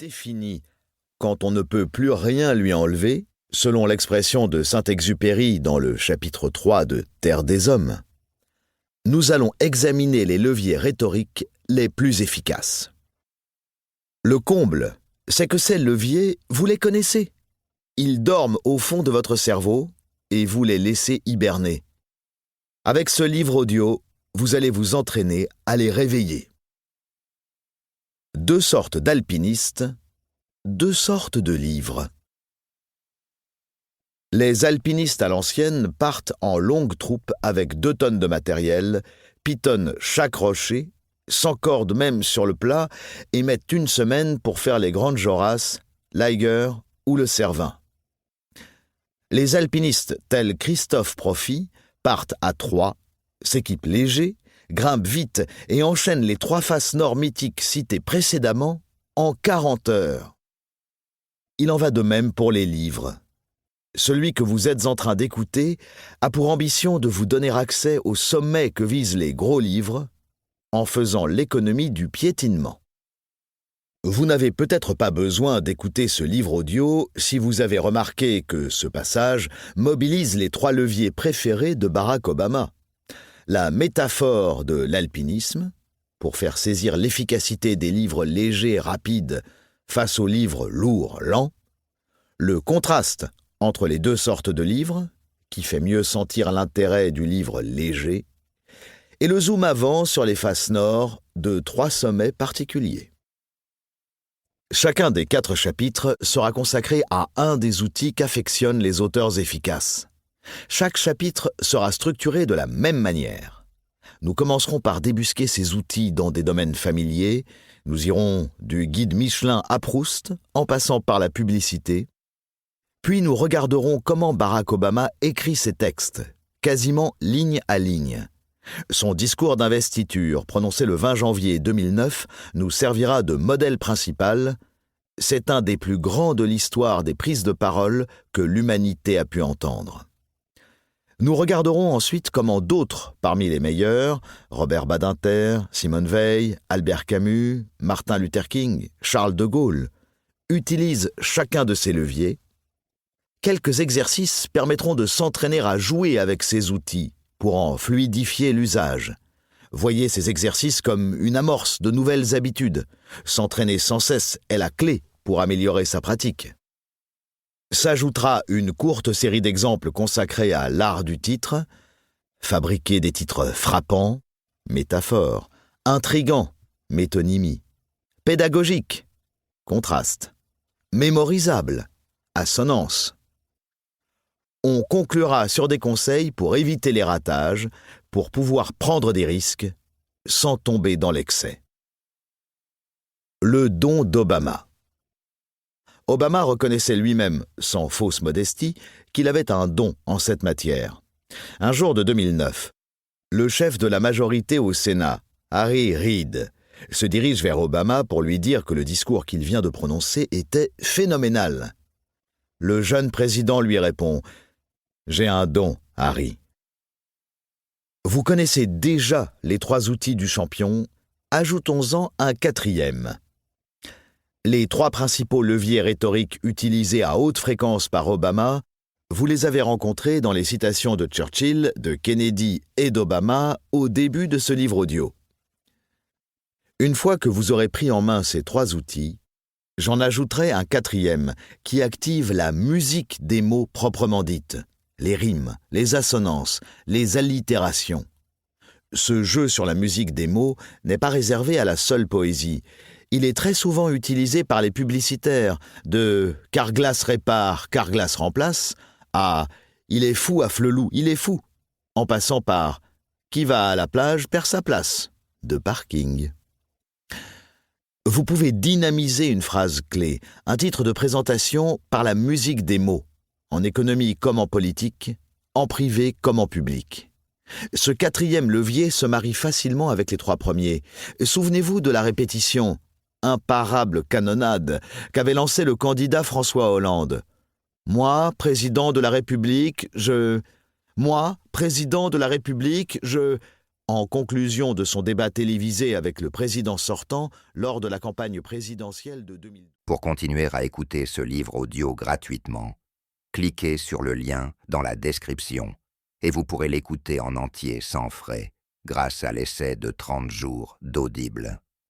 est fini quand on ne peut plus rien lui enlever, selon l'expression de Saint-Exupéry dans le chapitre 3 de Terre des Hommes, nous allons examiner les leviers rhétoriques les plus efficaces. Le comble, c'est que ces leviers, vous les connaissez. Ils dorment au fond de votre cerveau et vous les laissez hiberner. Avec ce livre audio, vous allez vous entraîner à les réveiller. Deux sortes d'alpinistes, deux sortes de livres. Les alpinistes à l'ancienne partent en longue troupe avec 2 tonnes de matériel, pitonnent chaque rocher, s'encordent même sur le plat et mettent 1 semaine pour faire les grandes Jorasses, l'Eiger ou le Cervin. Les alpinistes tels Christophe Profit partent à 3, s'équipent léger, grimpent vite et enchaînent les 3 faces nord mythiques citées précédemment en 40 heures. Il en va de même pour les livres. Celui que vous êtes en train d'écouter a pour ambition de vous donner accès au sommet que visent les gros livres, en faisant l'économie du piétinement. Vous n'avez peut-être pas besoin d'écouter ce livre audio si vous avez remarqué que ce passage mobilise les 3 leviers préférés de Barack Obama. La métaphore de l'alpinisme, pour faire saisir l'efficacité des livres légers et rapides face aux livres lourds, lents, le contraste entre les 2 sortes de livres, qui fait mieux sentir l'intérêt du livre léger, et le zoom avant sur les faces nord de 3 sommets particuliers. Chacun des 4 chapitres sera consacré à un des outils qu'affectionnent les auteurs efficaces. Chaque chapitre sera structuré de la même manière. Nous commencerons par débusquer ces outils dans des domaines familiers. Nous irons du guide Michelin à Proust, en passant par la publicité. Puis nous regarderons comment Barack Obama écrit ses textes, quasiment ligne à ligne. Son discours d'investiture, prononcé le 20 janvier 2009, nous servira de modèle principal. C'est un des plus grands de l'histoire des prises de parole que l'humanité a pu entendre. Nous regarderons ensuite comment d'autres, parmi les meilleurs, Robert Badinter, Simone Veil, Albert Camus, Martin Luther King, Charles de Gaulle, utilisent chacun de ces leviers. Quelques exercices permettront de s'entraîner à jouer avec ces outils pour en fluidifier l'usage. Voyez ces exercices comme une amorce de nouvelles habitudes. S'entraîner sans cesse est la clé pour améliorer sa pratique. S'ajoutera une courte série d'exemples consacrés à l'art du titre, fabriquer des titres frappants, métaphore, intrigants, métonymie, pédagogique, contraste, mémorisable, assonance. On conclura sur des conseils pour éviter les ratages, pour pouvoir prendre des risques sans tomber dans l'excès. Le don d'Obama. Obama reconnaissait lui-même, sans fausse modestie, qu'il avait un don en cette matière. Un jour de 2009, le chef de la majorité au Sénat, Harry Reid, se dirige vers Obama pour lui dire que le discours qu'il vient de prononcer était phénoménal. Le jeune président lui répond « J'ai un don, Harry. » Vous connaissez déjà les 3 outils du champion, ajoutons-en un 4e. Les 3 principaux leviers rhétoriques utilisés à haute fréquence par Obama, vous les avez rencontrés dans les citations de Churchill, de Kennedy et d'Obama au début de ce livre audio. Une fois que vous aurez pris en main ces 3 outils, j'en ajouterai un 4e qui active la musique des mots proprement dite, les rimes, les assonances, les allitérations. Ce jeu sur la musique des mots n'est pas réservé à la seule poésie. Il est très souvent utilisé par les publicitaires de « Carglass répare, Carglass remplace » à « Il est fou à Flelou, il est fou », en passant par « Qui va à la plage perd sa place » de parking. Vous pouvez dynamiser une phrase clé, un titre de présentation par la musique des mots, en économie comme en politique, en privé comme en public. Ce 4e levier se marie facilement avec les 3 premiers. Souvenez-vous de la répétition imparable canonnade qu'avait lancée le candidat François Hollande. « Moi, président de la République, je... » « Moi, président de la République, je... » En conclusion de son débat télévisé avec le président sortant lors de la campagne présidentielle de 2012. Pour continuer à écouter ce livre audio gratuitement, cliquez sur le lien dans la description et vous pourrez l'écouter en entier sans frais grâce à l'essai de 30 jours d'Audible.